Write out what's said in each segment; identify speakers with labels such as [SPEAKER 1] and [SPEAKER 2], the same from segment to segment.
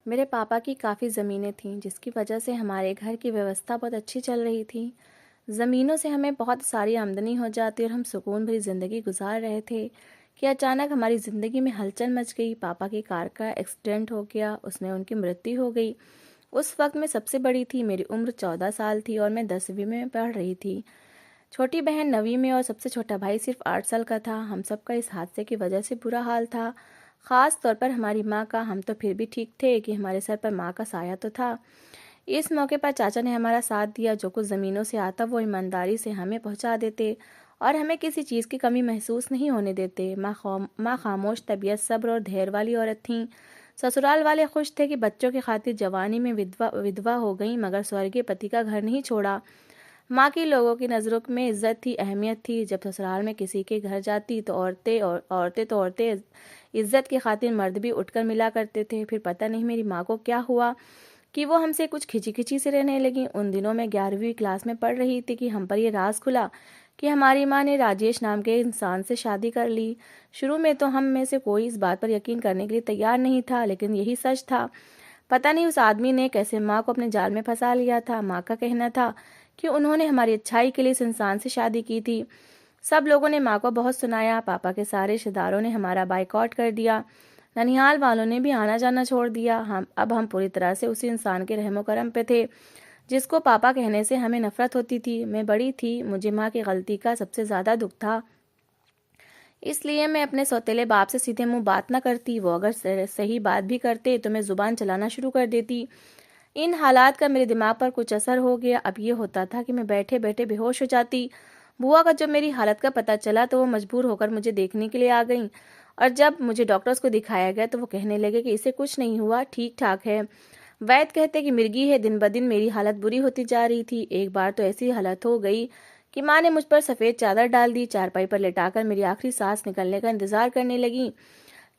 [SPEAKER 1] मेरे पापा की काफ़ी ज़मीनें थीं, जिसकी वजह से हमारे घर की व्यवस्था बहुत अच्छी चल रही थी। ज़मीनों से हमें बहुत सारी आमदनी हो जाती और हम सुकून भरी ज़िंदगी गुजार रहे थे कि अचानक हमारी ज़िंदगी में हलचल मच गई। पापा की कार का एक्सीडेंट हो गया, उसमें उनकी मृत्यु हो गई। उस वक्त मैं सबसे बड़ी थी, मेरी उम्र 14 साल थी और मैं 10वीं में पढ़ रही थी। छोटी बहन 9वीं में और सबसे छोटा भाई सिर्फ 8 साल का था। हम सबका इस हादसे की वजह से बुरा हाल था। ख़ास तौर पर हमारी माँ का। हम तो फिर भी ठीक थे कि हमारे सर पर माँ का साया तो था। इस मौके पर चाचा ने हमारा साथ दिया। जो कुछ ज़मीनों से आता वो ईमानदारी से हमें पहुँचा देते और हमें किसी चीज़ की कमी महसूस नहीं होने देते। माँ खामोश तबीयत, सब्र और धैर्य वाली औरत थीं। ससुराल वाले खुश थे कि बच्चों की खातिर जवानी में विधवा विधवा हो गई, मगर स्वर्गीय पति का घर नहीं छोड़ा। माँ की लोगों की नज़रों में इज्जत थी, अहमियत थी। जब ससुराल में किसी के घर जाती तो औरतें इज्जत की खातिर मर्द भी उठकर मिला करते थे। फिर पता नहीं मेरी माँ को क्या हुआ कि वो हमसे कुछ खिंची खिंची से रहने लगी। उन दिनों मैं 11वीं क्लास में पढ़ रही थी कि हम पर ये राज खुला कि हमारी माँ ने राजेश नाम के इंसान से शादी कर ली। शुरू में तो हम में से कोई इस बात पर यकीन करने के लिए तैयार नहीं था, लेकिन यही सच था। पता नहीं उस आदमी ने कैसे माँ को अपने जाल में फंसा लिया था। माँ का कहना था कि उन्होंने हमारी अच्छाई के लिए इस इंसान से शादी की थी। सब लोगों ने माँ को बहुत सुनाया। पापा के सारे रिश्तेदारों ने हमारा बाइकआउट कर दिया। ननिहाल वालों ने भी आना जाना छोड़ दिया। हम पूरी तरह से उसी इंसान के रहमो करम पे थे जिसको पापा कहने से हमें नफरत होती थी। मैं बड़ी थी, मुझे माँ की गलती का सबसे ज़्यादा दुख था। इसलिए मैं अपने सौतेले बाप से सीधे मुंह बात न करती। वो अगर सही बात भी करते तो मैं ज़ुबान चलाना शुरू कर देती। इन हालात का मेरे दिमाग पर कुछ असर हो गया। अब ये होता था कि मैं बैठे बैठे बेहोश हो जाती। बुआ का जब मेरी हालत का पता चला तो वो मजबूर होकर मुझे देखने के लिए आ गईं। और जब मुझे डॉक्टर्स को दिखाया गया तो वो कहने लगे कि इसे कुछ नहीं हुआ, ठीक ठाक है। वैद्य कहते कि मिर्गी है। दिन ब दिन मेरी हालत बुरी होती जा रही थी। एक बार तो ऐसी हालत हो गई कि माँ ने मुझ पर सफ़ेद चादर डाल दी। चारपाई पर लेटाकर मेरी आखिरी सांस निकलने का इंतजार करने लगी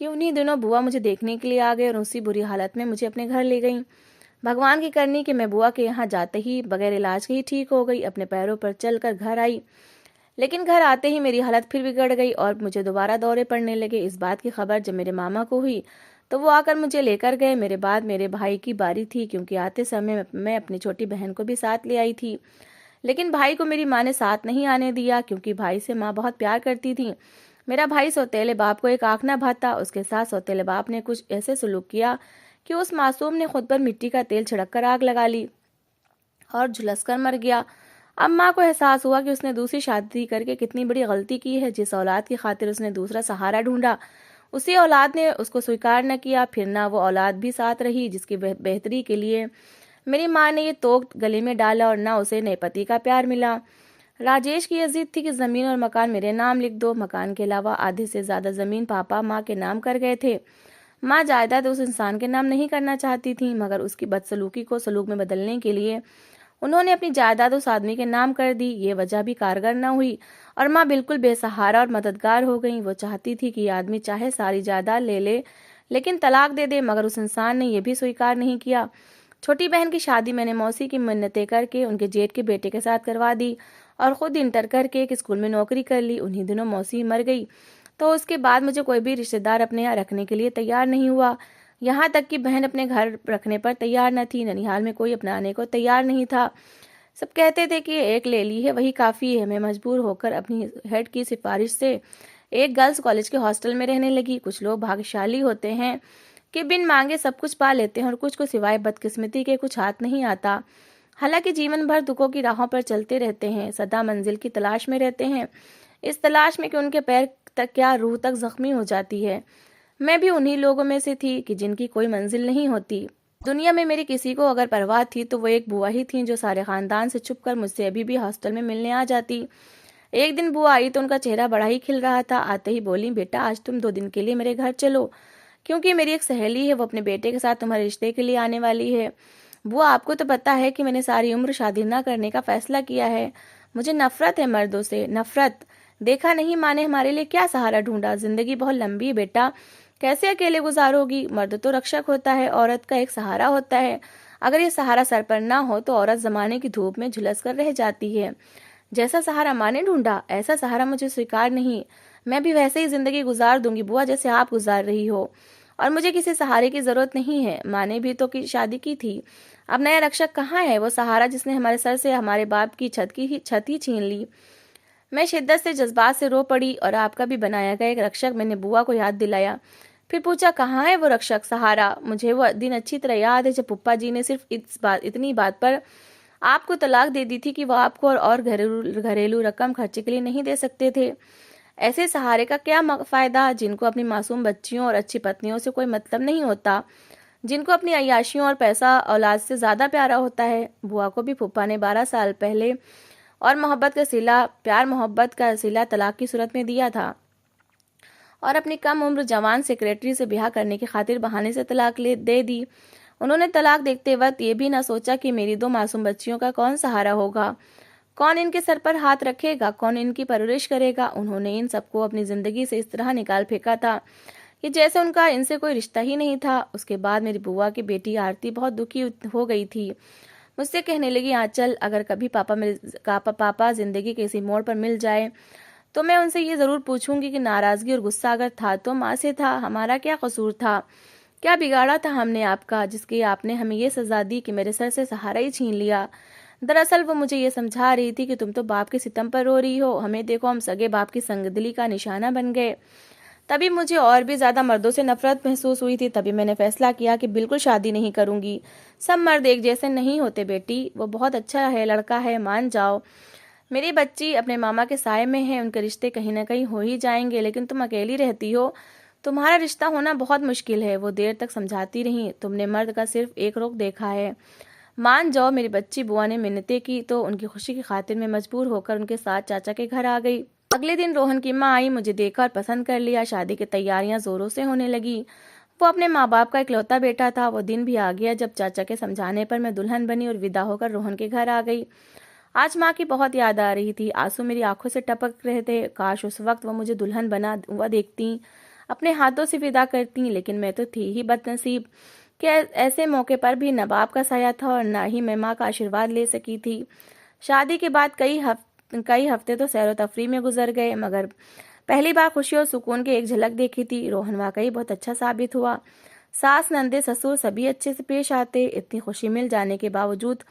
[SPEAKER 1] कि उन्हीं दिनों बुआ मुझे देखने के लिए आ गए और उसी बुरी हालत में मुझे अपने घर ले गईं। भगवान की करनी कि मैं बुआ के यहाँ जाते ही बगैर इलाज के ही ठीक हो गई, अपने पैरों पर चलकर घर आई। लेकिन घर आते ही मेरी हालत फिर बिगड़ गई और मुझे दोबारा दौरे पड़ने लगे। इस बात की खबर जब मेरे मामा को हुई तो वो आकर मुझे लेकर गए। मेरे बाद मेरे भाई की बारी थी, क्योंकि आते समय मैं अपनी छोटी बहन को भी साथ ले आई थी। लेकिन भाई को मेरी माँ ने साथ नहीं आने दिया, क्योंकि भाई से माँ बहुत प्यार करती थी। मेरा भाई सौतेले बाप को एक आंख ना भाता। उसके साथ सौतेले बाप ने कुछ ऐसे सलूक किया कि उस मासूम ने खुद पर मिट्टी का तेल छिड़क कर आग लगा ली और झुलसकर मर गया। अब माँ को एहसास हुआ कि उसने दूसरी शादी करके कितनी बड़ी गलती की है। जिस औलाद की खातिर उसने दूसरा सहारा ढूंढा, उसी औलाद ने उसको स्वीकार न किया। फिर ना वो औलाद भी साथ रही जिसकी बेहतरी के लिए मेरी माँ ने ये तोग गले में डाला, और ना उसे नए पति का प्यार मिला। राजेश की ये जिद थी कि ज़मीन और मकान मेरे नाम लिख दो। मकान के अलावा आधे से ज़्यादा ज़मीन पापा माँ के नाम कर गए थे। माँ जायदाद उस इंसान के नाम नहीं करना चाहती थी, मगर उसकी बदसलूकी को सलूक में बदलने के लिए उन्होंने अपनी जायदाद उस आदमी के नाम कर दी। ये वजह भी कारगर न हुई और माँ बिल्कुल बेसहारा और मददगार हो गई। वो चाहती थी कि ये आदमी चाहे सारी जायदाद ले ले, लेकिन तलाक दे दे, मगर उस इंसान ने यह भी स्वीकार नहीं किया। छोटी बहन की शादी मैंने मौसी की मिन्नतें करके उनके जेठ के बेटे के साथ करवा दी और खुद इंटर करके एक स्कूल में नौकरी कर ली। उन्हीं दिनों मौसी मर गई तो उसके बाद मुझे कोई भी रिश्तेदार अपने यहाँ रखने के लिए तैयार नहीं हुआ। यहाँ तक कि बहन अपने घर रखने पर तैयार न थी। ननिहाल में कोई अपनाने को तैयार नहीं था। सब कहते थे कि एक ले ली है वही काफ़ी है। मैं मजबूर होकर अपनी हेड की सिफारिश से एक गर्ल्स कॉलेज के हॉस्टल में रहने लगी। कुछ लोग भाग्यशाली होते हैं कि बिन मांगे सब कुछ पा लेते हैं और कुछ को सिवाय बदकिस्मती के कुछ हाथ नहीं आता। हालांकि जीवन भर दुखों की राहों पर चलते रहते हैं, सदा मंजिल की तलाश में रहते हैं, इस तलाश में कि उनके पैर तक क्या रूह तक जख्मी हो जाती है। मैं भी उन्हीं लोगों में से थी कि जिनकी कोई मंजिल नहीं होती। दुनिया में मेरी किसी को अगर परवाह थी तो वो एक बुआ ही थी, जो सारे खानदान से छुपकर मुझसे अभी भी हॉस्टल में मिलने आ जाती। एक दिन बुआ आई तो उनका चेहरा बड़ा ही खिल रहा था। आते ही बोली, बेटा आज तुम 2 दिन के लिए मेरे घर चलो, क्योंकि मेरी एक सहेली है, वो अपने बेटे के साथ तुम्हारे रिश्ते के लिए आने वाली है। बुआ आपको तो पता है कि मैंने सारी उम्र शादी न करने का फैसला किया है। मुझे नफरत है मर्दों से, नफरत। देखा नहीं माँ ने हमारे लिए क्या सहारा ढूंढा। जिंदगी बहुत लंबी है बेटा, कैसे अकेले गुजारोगी। मर्द तो रक्षक होता है, औरत का एक सहारा होता है। अगर ये सहारा सर पर ना हो तो औरत जमाने की धूप में झुलस कर रह जाती है। जैसा सहारा माँ ने ढूंढा ऐसा सहारा मुझे स्वीकार नहीं। मैं भी वैसे ही जिंदगी गुजार दूंगी बुआ, जैसे आप गुजार रही हो। और मुझे किसी सहारे की जरूरत नहीं है। माँ ने भी तो शादी की थी। अब नया रक्षक कहाँ है, वो सहारा जिसने हमारे सर से हमारे बाप की छत ही छीन ली। मैं शिद्दत से जज्बात से रो पड़ी। और आपका भी बनाया गया एक रक्षक, मैंने बुआ को याद दिलाया। फिर पूछा, कहाँ है वो रक्षक सहारा? मुझे वो दिन अच्छी तरह याद है जब पुप्पा जी ने सिर्फ इतनी बात पर आपको तलाक दे दी थी कि वह आपको और घरेलू रकम खर्चे के लिए नहीं दे सकते थे। ऐसे सहारे का क्या फायदा, जिनको अपनी मासूम बच्चियों और अच्छी पत्नियों से कोई मतलब नहीं होता, जिनको अपनी अय्याशियों और पैसा औलाद से ज्यादा प्यारा होता है। बुआ को भी फूफा ने 12 साल पहले और प्यार मोहब्बत का सिला तलाक की सूरत में दिया था, और अपनी कम उम्र जवान सेक्रेटरी से ब्याह करने की खातिर बहाने से तलाक दे दी। उन्होंने तलाक देखते वक्त ये भी ना सोचा कि मेरी 2 मासूम बच्चियों का कौन सहारा होगा, कौन इनके सर पर हाथ रखेगा, कौन इनकी परवरिश करेगा। उन्होंने इन सबको अपनी जिंदगी से इस तरह निकाल फेंका था कि जैसे उनका इनसे कोई रिश्ता ही नहीं था। उसके बाद मेरी बुआ की बेटी आरती बहुत दुखी हो गई थी। मुझसे कहने लगी, आंचल, अगर कभी पापा जिंदगी के किसी मोड़ पर मिल जाए तो मैं उनसे ये जरूर पूछूंगी कि नाराजगी और गुस्सा अगर था तो माँ से था, हमारा क्या कसूर था, क्या बिगाड़ा था हमने आपका, जिसकी आपने हमें ये सजा दी कि मेरे सर से सहारा ही छीन लिया। दरअसल वो मुझे ये समझा रही थी कि तुम तो बाप के सितम पर रो रही हो, हमें देखो, हम सगे बाप की संगदिली का निशाना बन गए। तभी मुझे और भी ज्यादा मर्दों से नफरत महसूस हुई थी। तभी मैंने फैसला किया कि बिल्कुल शादी नहीं करूंगी। सब मर्द एक जैसे नहीं होते बेटी, वो बहुत अच्छा है, लड़का है, मान जाओ। मेरी बच्ची अपने मामा के साय में है, उनके रिश्ते कहीं ना कहीं हो ही जाएंगे, लेकिन तुम अकेली रहती हो, तुम्हारा रिश्ता होना बहुत मुश्किल है। वो देर तक समझाती रही, तुमने मर्द का सिर्फ एक रुख देखा है, मान जाओ मेरी बच्ची। बुआ ने मिन्नतें की तो उनकी खुशी की खातिर मैं मजबूर होकर उनके साथ चाचा के घर आ गई। अगले दिन रोहन की माँ आई, मुझे देखकर पसंद कर लिया। शादी की तैयारियां जोरों से होने लगी। वो अपने माँ बाप का इकलौता बेटा था। वो दिन भी आ गया जब चाचा के समझाने पर मैं दुल्हन बनी और विदा होकर रोहन के घर आ गई। आज माँ की बहुत याद आ रही थी, आंसू मेरी आंखों से टपक रहे थे। काश उस वक्त वो मुझे दुल्हन बना हुआ देखती, अपने हाथों से विदा करती, लेकिन मैं तो थी ही बदनसीब कि ऐसे मौके पर भी न बाप का साया था और न ही मैं माँ का आशीर्वाद ले सकी थी। शादी के बाद कई हफ्ते तो सैर व तफरीह में गुजर गए, मगर पहली बार खुशी और सुकून की एक झलक देखी थी। रोहन वाकई बहुत अच्छा साबित हुआ। सास, नंदे, ससुर सभी अच्छे से पेश आते। इतनी खुशी मिल जाने के बावजूद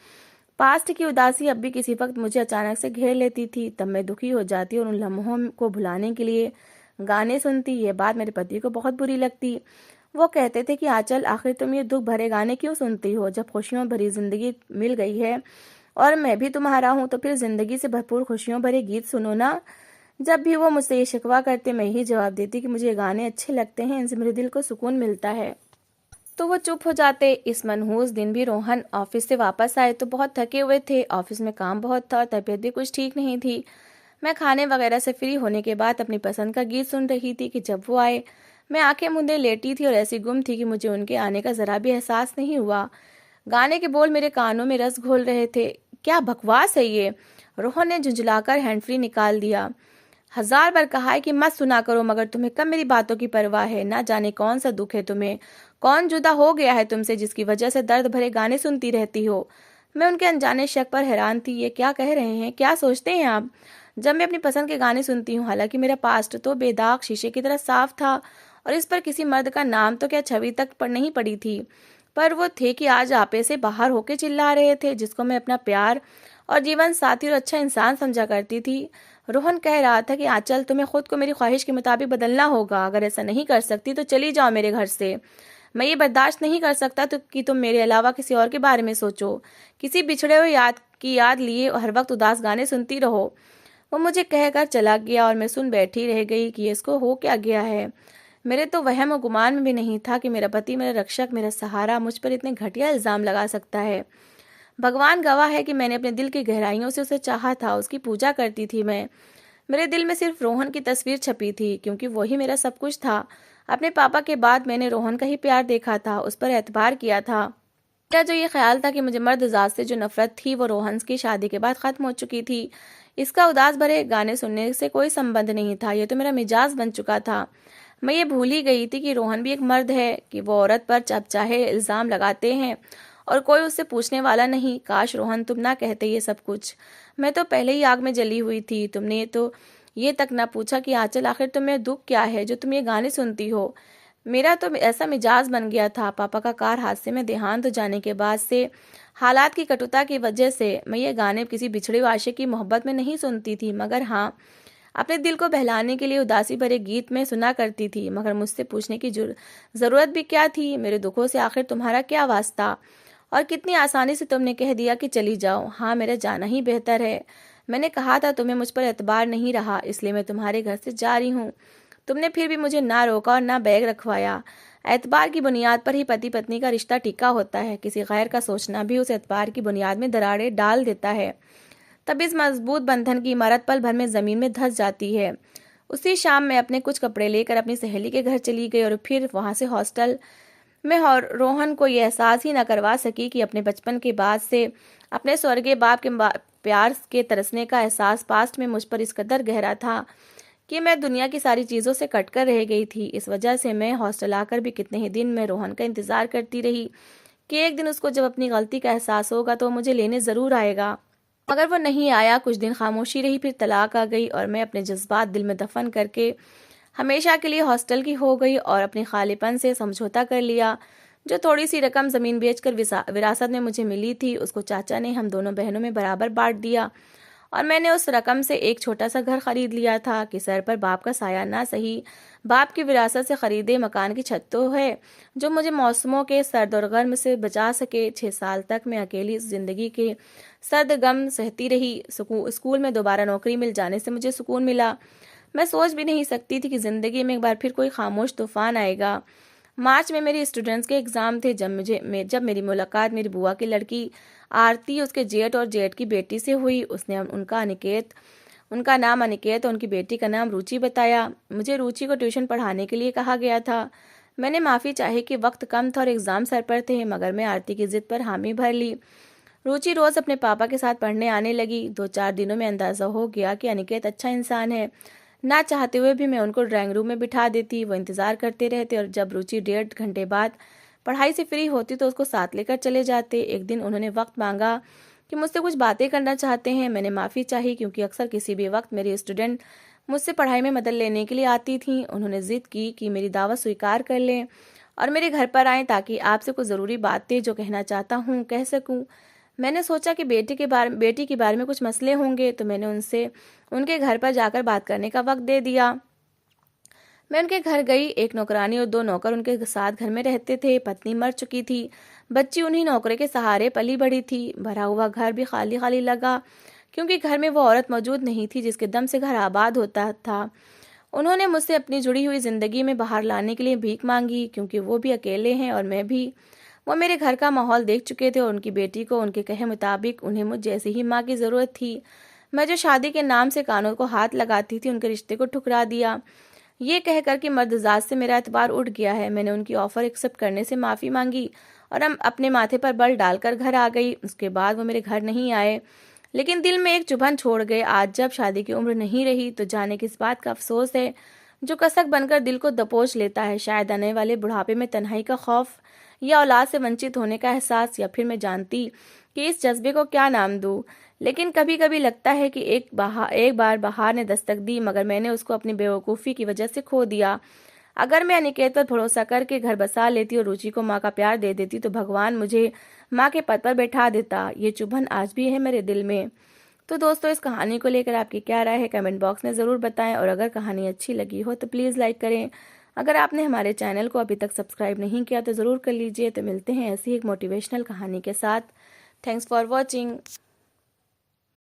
[SPEAKER 1] पास्ट की उदासी अब भी किसी वक्त मुझे अचानक से घेर लेती थी। तब मैं दुखी हो जाती और उन लम्हों को भुलाने के लिए गाने सुनती। ये बात मेरे पति को बहुत बुरी लगती। वो कहते थे कि आंचल, आखिर तुम ये दुख भरे गाने क्यों सुनती हो, जब खुशियों भरी जिंदगी मिल गई है और मैं भी तुम्हारा हूँ, तो फिर जिंदगी से भरपूर खुशियों भरे गीत सुनो ना। जब भी वो मुझसे ये शिकवा करते, मैं यही जवाब देती कि मुझे गाने अच्छे लगते हैं, इनसे मेरे दिल को सुकून मिलता है। तो वो चुप हो जाते। इस मनहूस दिन भी रोहन ऑफिस से वापस आए तो बहुत थके हुए थे। ऑफिस में काम बहुत था, तबीयत भी कुछ ठीक नहीं थी। मैं खाने वगैरह से फ्री होने के बाद अपनी पसंद का गीत सुन रही थी कि जब वो आए। मैं आंखें मूंदे लेटी थी और ऐसी गुम थी कि मुझे उनके आने का जरा भी एहसास नहीं हुआ। गाने के बोल मेरे कानों में रस घोल रहे थे। क्या बकवास है ये, रोहन ने झुंझलाकर हैंड फ्री निकाल दिया। 1000 बार कहा है कि मत सुना करो, मगर तुम्हें कब मेरी बातों की परवाह है। ना जाने कौन सा दुख है तुम्हें, कौन जुदा हो गया है तुमसे जिसकी वजह से दर्द भरे गाने सुनती रहती हो। मैं उनके अनजाने शक पर हैरान थी। ये क्या कह रहे हैं, क्या सोचते हैं आप, जब मैं अपनी पसंद के गाने सुनती हूँ? हालांकि मेरा पास्ट तो बेदाग शीशे की तरह साफ था और इस पर किसी मर्द का नाम तो क्या छवि तक पर नहीं पड़ी थी, पर वो थे कि आज आपे से बाहर होके चिल्ला रहे थे, जिसको मैं अपना प्यार और जीवन साथी और अच्छा इंसान समझा करती थी। रोहन कह रहा था कि आंचल, तुम्हें खुद को मेरी ख्वाहिश के मुताबिक बदलना होगा। अगर ऐसा नहीं कर सकती तो चली जाओ मेरे घर से। मैं ये बर्दाश्त नहीं कर सकता तो कि तुम मेरे अलावा किसी और के बारे में सोचो, किसी बिछड़े हुए याद लिए हर वक्त उदास गाने सुनती रहो। वो मुझे कहकर चला गया और मैं सुन बैठी रह गई कि इसको हो क्या गया है। मेरे तो वहम और गुमान में भी नहीं था कि मेरा पति, मेरा रक्षक, मेरा सहारा मुझ पर इतने घटिया इल्जाम लगा सकता है। भगवान गवाह है कि मैंने अपने दिल की गहराइयों से उसे चाहा था, उसकी पूजा करती थी मैं। मेरे दिल में सिर्फ रोहन की तस्वीर छपी थी, क्योंकि वही मेरा सब कुछ था। अपने पापा के बाद मैंने रोहन का ही प्यार देखा था, उस पर एतबार किया था। मेरा जो ये ख्याल था कि मुझे मर्द जात से जो नफरत थी वो रोहन की शादी के बाद खत्म हो चुकी थी। इसका उदास भरे गाने सुनने से कोई संबंध नहीं था, ये तो मेरा मिजाज बन चुका था। मैं ये भूल ही गई थी कि रोहन भी एक मर्द है, कि वो औरत पर जब चाहे इल्जाम लगाते हैं और कोई उससे पूछने वाला नहीं। काश रोहन तुम ना कहते ये सब कुछ, मैं तो पहले ही आग में जली हुई थी। तुमने तो ये तक ना पूछा कि आंचल, आखिर तुम्हें दुख क्या है जो तुम ये गाने सुनती हो। मेरा तो ऐसा मिजाज बन गया था। पापा का कार हादसे में देहांत हो जाने के बाद से हालात की कटुता की वजह से मैं ये गाने किसी बिछड़े हुए आशिक की मोहब्बत में नहीं सुनती थी, मगर हाँ, अपने दिल को बहलाने के लिए उदासी भरे गीत में सुना करती थी। मगर मुझसे पूछने की जरूरत भी क्या थी? मेरे दुखों से आखिर तुम्हारा क्या वास्ता? और कितनी आसानी से तुमने कह दिया कि चली जाओ। हाँ, मेरा जाना ही बेहतर है। मैंने कहा था तुम्हें मुझ पर एतबार नहीं रहा, इसलिए मैं तुम्हारे घर से जा रही हूँ। तुमने फिर भी मुझे ना रोका और ना बैग रखवाया। एतबार की बुनियाद पर ही पति पत्नी का रिश्ता टिका होता है। किसी गैर का सोचना भी उस एतबार की बुनियाद में दरारें डाल देता है। तब इस मजबूत बंधन की इमारत पल भर में जमीन में धंस जाती है। उसी शाम मैं अपने कुछ कपड़े लेकर अपनी सहेली के घर चली गई और फिर वहां से हॉस्टल में रोहन को यह एहसास ही न करवा सकी कि अपने बचपन के बाद से अपने स्वर्गीय बाप के प्यार के तरसने का एहसास पास्ट में मुझ पर इस कदर गहरा था कि मैं दुनिया की सारी चीज़ों से कटकर रह गई थी। इस वजह से मैं हॉस्टल आकर भी कितने ही दिन में रोहन का इंतज़ार करती रही कि एक दिन उसको जब अपनी गलती का एहसास होगा तो वो मुझे लेने ज़रूर आएगा। मगर वो नहीं आया। कुछ दिन खामोशी रही, फिर तलाक आ गई और मैं अपने जज्बात दिल में दफन करके हमेशा के लिए हॉस्टल की हो गई और अपने खालीपन से समझौता कर लिया। जो थोड़ी सी रकम ज़मीन बेचकर विरासत में मुझे मिली थी, उसको चाचा ने हम दोनों बहनों में बराबर बांट दिया और मैंने उस रकम से एक छोटा सा घर खरीद लिया था कि सर पर बाप का साया ना सही, बाप की विरासत से खरीदे मकान की छत तो है जो मुझे मौसमों के सर्द और गर्म से बचा सके। 6 साल तक मैं अकेली जिंदगी के सर्द गम सहती रही। स्कूल में दोबारा नौकरी मिल जाने से मुझे सुकून मिला। मैं सोच भी नहीं सकती थी कि जिंदगी में एक बार फिर कोई खामोश तूफान आएगा। मार्च में मेरे स्टूडेंट्स के एग्जाम थे जब मेरी मुलाकात मेरी बुआ की लड़की आरती, उसके जेठ और जेठ की बेटी से हुई। उसने उनका नाम अनिकेत और उनकी बेटी का नाम रुचि बताया। मुझे रुचि को ट्यूशन पढ़ाने के लिए कहा गया था। मैंने माफ़ी चाही कि वक्त कम था और एग्ज़ाम सर पर थे, मगर मैं आरती की जिद पर हामी भर ली। रुचि रोज़ अपने पापा के साथ पढ़ने आने लगी। 2-4 दिनों में अंदाज़ा हो गया कि अनिकेत अच्छा इंसान है। ना चाहते हुए भी मैं उनको ड्राइंग रूम में बिठा देती। वो इंतज़ार करते रहते और जब रुचि 1.5 घंटे बाद पढ़ाई से फ्री होती तो उसको साथ लेकर चले जाते। एक दिन उन्होंने वक्त मांगा कि मुझसे कुछ बातें करना चाहते हैं। मैंने माफ़ी चाही क्योंकि अक्सर किसी भी वक्त मेरी स्टूडेंट मुझसे पढ़ाई में मदद लेने के लिए आती थीं। उन्होंने ज़िद की कि मेरी दावत स्वीकार कर लें और मेरे घर पर आएँ ताकि आपसे कुछ ज़रूरी बातें जो कहना चाहता हूँ कह सकूँ। मैंने सोचा कि बेटी के बारे में कुछ मसले होंगे, तो मैंने उनसे उनके घर पर जाकर बात करने का वक्त दे दिया। मैं उनके घर गई। एक नौकरानी और 2 नौकर उनके साथ घर में रहते थे। पत्नी मर चुकी थी, बच्ची उन्हीं नौकरों के सहारे पली बड़ी थी। भरा हुआ घर भी खाली खाली लगा क्योंकि घर में वो औरत मौजूद नहीं थी जिसके दम से घर आबाद होता था। उन्होंने मुझसे अपनी जुड़ी हुई जिंदगी में बाहर लाने के लिए भीख मांगी क्योंकि वो भी अकेले हैं और मैं भी। वो मेरे घर का माहौल देख चुके थे और उनकी बेटी को उनके कहे मुताबिक उन्हें मुझ जैसी ही माँ की ज़रूरत थी। मैं जो शादी के नाम से कानों को हाथ लगाती थी, उनके रिश्ते को ठुकरा दिया। ये कहकर कि मर्दजात से मेरा एतबार उठ गया है, मैंने उनकी ऑफ़र एक्सेप्ट करने से माफ़ी मांगी और हम अपने माथे पर बल डालकर घर आ गई। उसके बाद वो मेरे घर नहीं आए, लेकिन दिल में एक चुभन छोड़ गए। आज जब शादी की उम्र नहीं रही तो जाने किस बात का अफसोस है जो कसक बनकर दिल को दबोच लेता है। शायद आने वाले बुढ़ापे में तन्हाई का खौफ या औलाद से वंचित होने का एहसास, या फिर मैं जानती कि इस जज्बे को क्या नाम दूँ। लेकिन कभी कभी लगता है कि एक बार बहार ने दस्तक दी, मगर मैंने उसको अपनी बेवकूफ़ी की वजह से खो दिया। अगर मैं अनिकेत पर भरोसा करके घर बसा लेती और रुचि को माँ का प्यार दे देती तो भगवान मुझे माँ के पद पर बैठा देता। ये चुभन आज भी है मेरे दिल में। तो दोस्तों, इस कहानी को लेकर आपकी क्या राय है कमेंट बॉक्स में ज़रूर बताएं और अगर कहानी अच्छी लगी हो तो प्लीज़ लाइक करें। अगर आपने हमारे चैनल को अभी तक सब्सक्राइब नहीं किया तो ज़रूर कर लीजिए। तो मिलते हैं ऐसी एक मोटिवेशनल कहानी के साथ। Thanks for watching.